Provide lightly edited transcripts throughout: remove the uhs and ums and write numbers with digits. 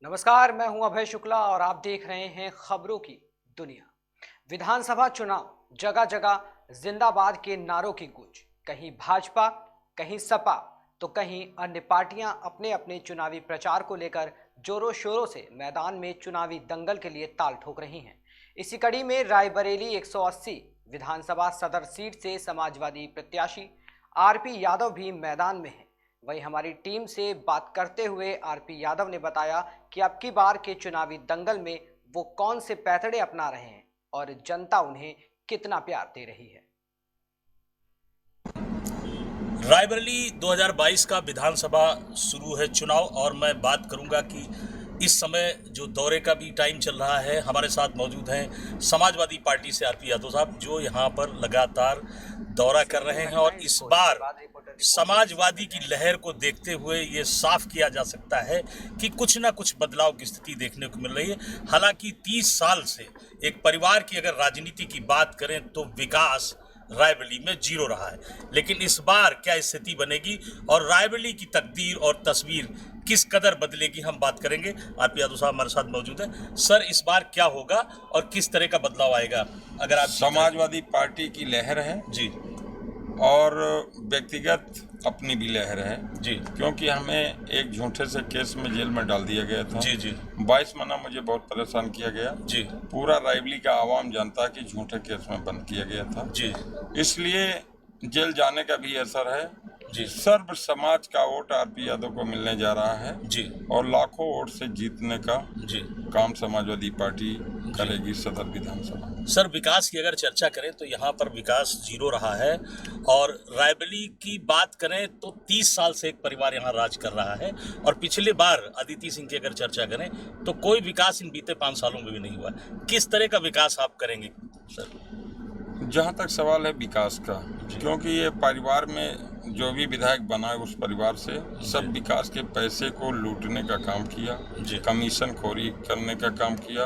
नमस्कार, मैं हूं अभय शुक्ला और आप देख रहे हैं खबरों की दुनिया। विधानसभा चुनाव, जगह जगह जिंदाबाद के नारों की गूंज। कहीं भाजपा, कहीं सपा, तो कहीं अन्य पार्टियां अपने अपने चुनावी प्रचार को लेकर जोरों शोरों से मैदान में चुनावी दंगल के लिए ताल ठोक रही हैं। इसी कड़ी में रायबरेली 180 विधानसभा सदर सीट से समाजवादी प्रत्याशी आरपी यादव भी मैदान में हैं। वहीं हमारी टीम से बात करते हुए आरपी यादव ने बताया कि अब की बार के चुनावी दंगल में वो कौन से पैतड़े अपना रहे हैं और जनता उन्हें कितना प्यार दे रही है। रायबरेली 2022 का विधानसभा शुरू है चुनाव और मैं बात करूंगा कि इस समय जो दौरे का भी टाइम चल रहा है। हमारे साथ मौजूद हैं समाजवादी पार्टी से आरपी यादव साहब, जो यहां पर लगातार दौरा कर रहे हैं और इस बार समाजवादी की लहर को देखते हुए ये साफ किया जा सकता है कि कुछ ना कुछ बदलाव की स्थिति देखने को मिल रही है। हालांकि 30 साल से एक परिवार की अगर राजनीति की बात करें तो विकास रायबरेली में जीरो रहा है, लेकिन इस बार क्या स्थिति बनेगी और रायबरेली की तकदीर और तस्वीर किस कदर बदलेगी, हम बात करेंगे। आरपी यादव साहब हमारे साथ मौजूद है। सर, इस बार क्या होगा और किस तरह का बदलाव आएगा अगर आप? समाजवादी पार्टी की लहर है जी, और व्यक्तिगत अपनी भी लहर है जी, क्योंकि हमें एक झूठे से केस में जेल में डाल दिया गया था। जी, जी, 22 महीना मुझे बहुत परेशान किया गया। जी, पूरा रायबरेली का आवाम जानता कि झूठे केस में बंद किया गया था, जी, इसलिए जेल जाने का भी असर है जी, सर्व समाज का वोट आरपी यादव को मिलने जा रहा है जी, और लाखों वोट से जीतने का जी। काम समाजवादी पार्टी करेगी सदर विधानसभा। सर, विकास की अगर चर्चा करें तो यहाँ पर विकास जीरो रहा है और रायबरेली की बात करें तो 30 साल से एक परिवार यहाँ राज कर रहा है और पिछले बार अदिति सिंह की अगर चर्चा करें तो कोई विकास इन बीते 5 सालों में भी नहीं हुआ। किस तरह का विकास आप करेंगे सर? जहाँ तक सवाल है विकास का, क्योंकि ये परिवार में जो भी विधायक बना है उस परिवार से सब विकास के पैसे को लूटने का काम किया, कमीशन खोरी करने का काम किया।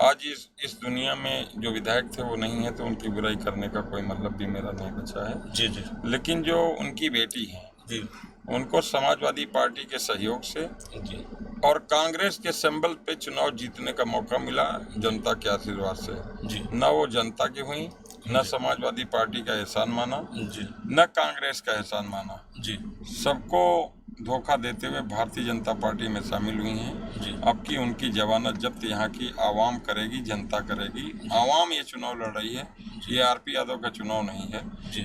आज इस दुनिया में जो विधायक थे वो नहीं है तो उनकी बुराई करने का कोई मतलब भी मेरा नहीं बचा है। जी, जी, लेकिन जो उनकी बेटी है जी, उनको समाजवादी पार्टी के सहयोग से जी, और कांग्रेस के सिंबल पे चुनाव जीतने का मौका मिला जनता के आशीर्वाद से। जी, न वो जनता की हुई, न समाजवादी पार्टी का एहसान माना, जी, न कांग्रेस का एहसान माना, जी, सबको धोखा देते हुए भारतीय जनता पार्टी में शामिल हुई हैं। जी। अब की उनकी जवानत जब्त यहाँ की आवाम करेगी, जनता करेगी। आवाम ये चुनाव लड़ रही है, ये आरपी यादव का चुनाव नहीं है,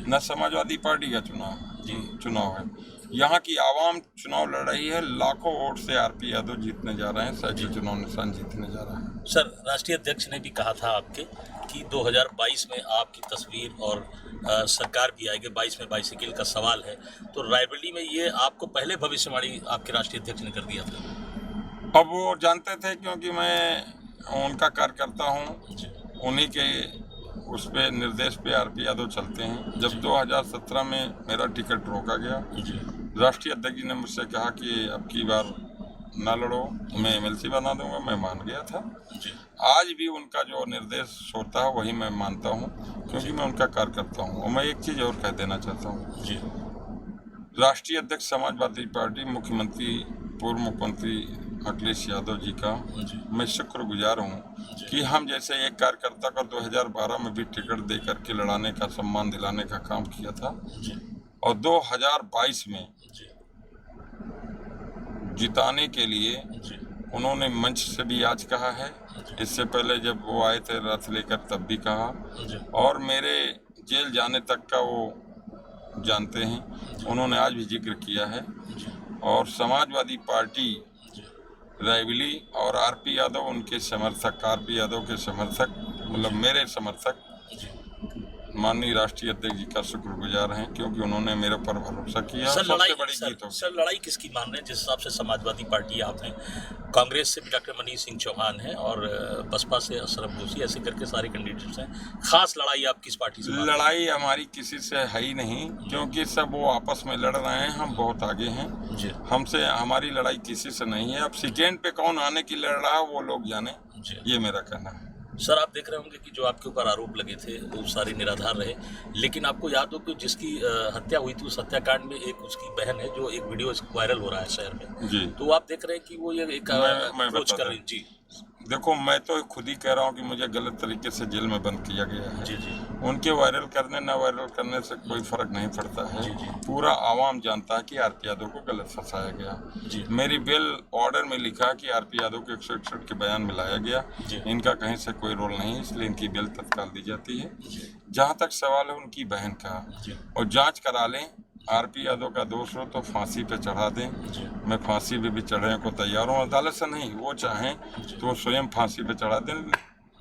न समाजवादी पार्टी का चुनाव है। यहाँ की आवाम चुनाव लड़ रही है। लाखों वोट से आरपी यादव जीतने जा रहे हैं, साइकिल चुनाव निशान जीतने जा रहा है। सर, राष्ट्रीय अध्यक्ष ने भी कहा था आपके कि 2022 में आपकी तस्वीर और सरकार भी आएगी। 22 में बाईसाइकिल का सवाल है, तो रायबरेली में ये आपको पहले भविष्यवाणी आपके राष्ट्रीय अध्यक्ष ने कर दिया था। अब वो जानते थे क्योंकि मैं उनका कार्यकर्ता हूँ, उन्हीं के उस पे निर्देश पे आरपी यादव चलते हैं। जब 2017 में मेरा टिकट रोका गया, राष्ट्रीय अध्यक्ष ने मुझसे कहा कि अब की बार ना लड़ो, मैं एमएलसी बना दूंगा। मैं मान गया था। आज भी उनका जो निर्देश होता है वही मैं मानता हूँ, क्योंकि मैं उनका कार्यकर्ता हूँ। और मैं एक चीज़ और कह देना चाहता हूँ जी, राष्ट्रीय अध्यक्ष समाजवादी पार्टी मुख्यमंत्री पूर्व मुख्यमंत्री अखिलेश यादव जी का मैं शुक्रगुजार हूँ कि हम जैसे एक कार्यकर्ता का 2012 में भी टिकट दे करके लड़ाने का, सम्मान दिलाने का काम किया था और 2022 में जिताने के लिए उन्होंने मंच से भी आज कहा है, इससे पहले जब वो आए थे रथ लेकर तब भी कहा, और मेरे जेल जाने तक का वो जानते हैं, उन्होंने आज भी जिक्र किया है। और समाजवादी पार्टी रायबरेली और आरपी यादव उनके समर्थक, आरपी यादव के समर्थक, मतलब मेरे समर्थक माननीय राष्ट्रीय अध्यक्ष जी का शुक्रगुजार हैं, क्योंकि उन्होंने मेरे पर भरोसा किया। सर, सबसे बड़ी जीत हो। सर, लड़ाई किसकी मान रहे हैं? जिस हिसाब से समाजवादी पार्टी आपने, कांग्रेस से भी डॉक्टर मनीष सिंह चौहान है और बसपा से अशरफ जोशी, ऐसे करके सारे कैंडिडेट्स हैं। खास लड़ाई आप किस पार्टी से? लड़ाई हमारी किसी से है ही नहीं, क्योंकि सब वो आपस में लड़ रहे हैं, हम बहुत आगे हैं। हमसे हमारी लड़ाई किसी से नहीं है। अब सेकेंड पे कौन आने की लड़ रहा है वो लोग जाने, ये मेरा कहना है। सर, आप देख रहे होंगे कि जो आपके ऊपर आरोप लगे थे वो सारे निराधार रहे, लेकिन आपको याद हो कि जिसकी हत्या हुई थी उस हत्याकांड में एक उसकी बहन है जो एक वीडियो वायरल हो रहा है शहर में जी। तो आप देख रहे हैं कि वो ये एक मैं अप्रोच कर बताता रही जी देखो, मैं तो खुद ही कह रहा हूँ कि मुझे गलत तरीके से जेल में बंद किया गया है। जी जी उनके वायरल करने ना वायरल करने से कोई फर्क नहीं पड़ता है। जी, जी। पूरा आवाम जानता है कि आरपी यादव को गलत फंसाया गया। जी। मेरी बेल ऑर्डर में लिखा कि आरपी यादव को 161 के बयान में लाया गया। जी। इनका कहीं से कोई रोल नहीं, इसलिए इनकी बेल तत्काल दी जाती है। जहाँ तक सवाल है उनकी बहन का, जी। और जांच करा लें, आरपी यादव का दोष हो तो फांसी पे चढ़ा दें। जी। मैं फांसी पे भी चढ़ने को तैयार हूँ, अदालत से नहीं, वो चाहें तो वो स्वयं फांसी पे चढ़ा दें।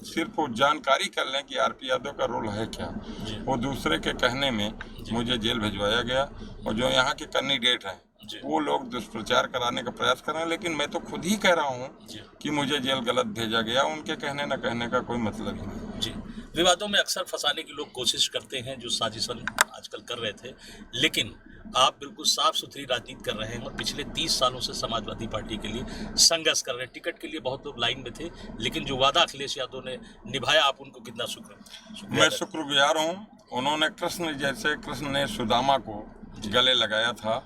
सिर्फ वो जानकारी कर लें कि आरपी यादव का रोल है क्या। जी। वो दूसरे के कहने में मुझे जेल भिजवाया गया, और जो यहाँ के कैंडिडेट हैं जी। वो लोग दुष्प्रचार कराने का प्रयास कर रहे हैं, लेकिन मैं तो खुद ही कह रहा हूँ जी। कि मुझे जेल गलत भेजा गया। उनके कहने न कहने का कोई मतलब ही नहीं। जी, विवादों में अक्सर फंसाने की लोग कोशिश करते हैं, जो साजिशन आजकल कर रहे थे, लेकिन आप बिल्कुल साफ सुथरी राजनीति कर रहे हैं और पिछले 30 सालों से समाजवादी पार्टी के लिए संघर्ष कर रहे हैं। टिकट के लिए बहुत लोग लाइन में थे, लेकिन जो वादा अखिलेश यादव ने निभाया, आप उनको कितना मैं शुक्रगुजार हूँ। उन्होंने कृष्ण ने सुदामा को गले लगाया था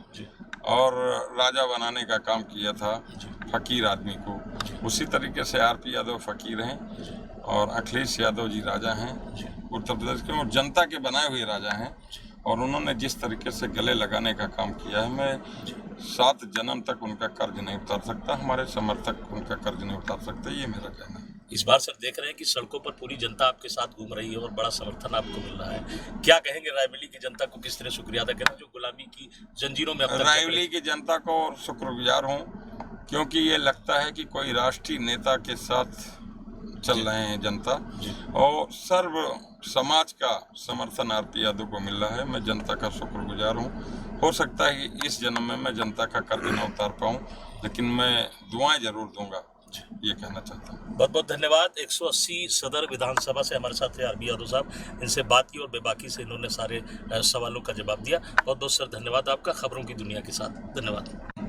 और राजा बनाने का काम किया था फकीर आदमी को, उसी तरीके से आरपी यादव फकीर हैं और अखिलेश यादव जी राजा हैं उत्तर प्रदेश के, और जनता के बनाए हुए राजा हैं। और उन्होंने जिस तरीके से गले लगाने का काम किया है, मैं 7 जन्म तक उनका कर्ज नहीं उतार सकता, हमारे समर्थक उनका कर्ज नहीं उतार सकते, ये मेरा कहना है। इस बार सर देख रहे हैं कि सड़कों पर पूरी जनता आपके साथ घूम रही है और बड़ा समर्थन आपको मिल रहा है, क्या कहेंगे रायबरेली की जनता को, किस तरह शुक्रिया अदा करें जो गुलामी की जंजीरों में? रायबरेली की जनता को शुक्रगुजार हूँ, क्योंकि ये लगता है कि कोई राष्ट्रीय नेता के साथ चल रहे हैं जनता, और सर्व समाज का समर्थन आरपी यादव को मिल रहा है। मैं जनता का शुक्रगुजार हूँ। हो सकता है कि इस जन्म में मैं जनता का कर्ज न उतार पाऊँ, लेकिन मैं दुआएं जरूर दूंगा, ये कहना चाहता हूँ। बहुत बहुत धन्यवाद। 180 सदर विधानसभा से हमारे साथ थे आरपी यादव साहब, इनसे बात की और बेबाकी से इन्होंने सारे सवालों का जवाब दिया। बहुत बहुत सर धन्यवाद आपका, खबरों की दुनिया के साथ धन्यवाद।